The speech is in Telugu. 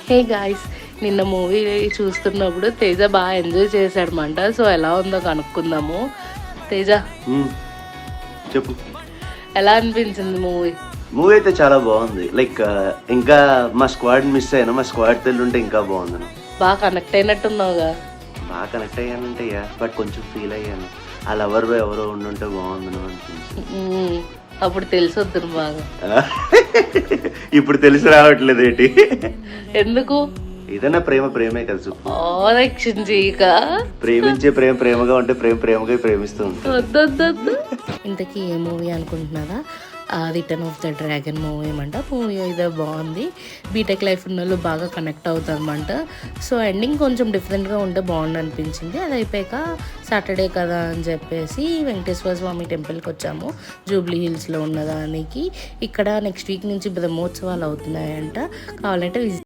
హే గాయ్స్, నిన్న మూవీ చూస్తున్నప్పుడు తేజ బాగా ఎంజాయ్ చేశాడనమాట. సో ఎలా ఉందో కనుక్కుందాము. తేజ చెప్పు, ఎలా అనిపించింది మూవీ? మూవీ అయితే చాలా బాగుంది. లైక్ ఇంకా మా స్క్వాడ్ మిస్ అయ్యాను. మా స్క్వాడ్ తెల్లుంటే ఇంకా బాగుంది. బాగా కనెక్ట్ అయినట్టున్నావుగా. బాగా కనెక్ట్ అయ్యానంటే బట్ కొంచెం ఫీల్ అయ్యాను. ఆ లవర్ ఎవరో ఉండుంటే బాగుంది అనిపించింది. అప్పుడు తెలిసొద్దును బాగా. ఇప్పుడు తెలిసి రావట్లేదు ఏంటి? ఎందుకు? ఏదైనా ప్రేమ ప్రేమే కదా చెప్పు. రక్షణ చేయక. ప్రేమించే ప్రేమ ప్రేమగా ఉంటే ప్రేమ ప్రేమగా ప్రేమిస్తూ ఉంటుంది. ఇంతకీ ఏ మూవీ అనుకుంటున్నారా? Return of the dragon movie అంట. మూవీ అయితే బాగుంది. బీటెక్ లైఫ్ ఉన్న వాళ్ళు బాగా కనెక్ట్ అవుతారన్నమాట. సో ఎండింగ్ కొంచెం డిఫరెంట్గా ఉంటే బాగుండు అనిపించింది. అది అయిపోయాక సాటర్డే కదా అని చెప్పేసి వెంకటేశ్వర స్వామి టెంపుల్కి వచ్చాము. జూబ్లీ హిల్స్లో ఉన్నదానికి. ఇక్కడ నెక్స్ట్ వీక్ నుంచి బ్రహ్మోత్సవాలు అవుతున్నాయంట. కావాలంటే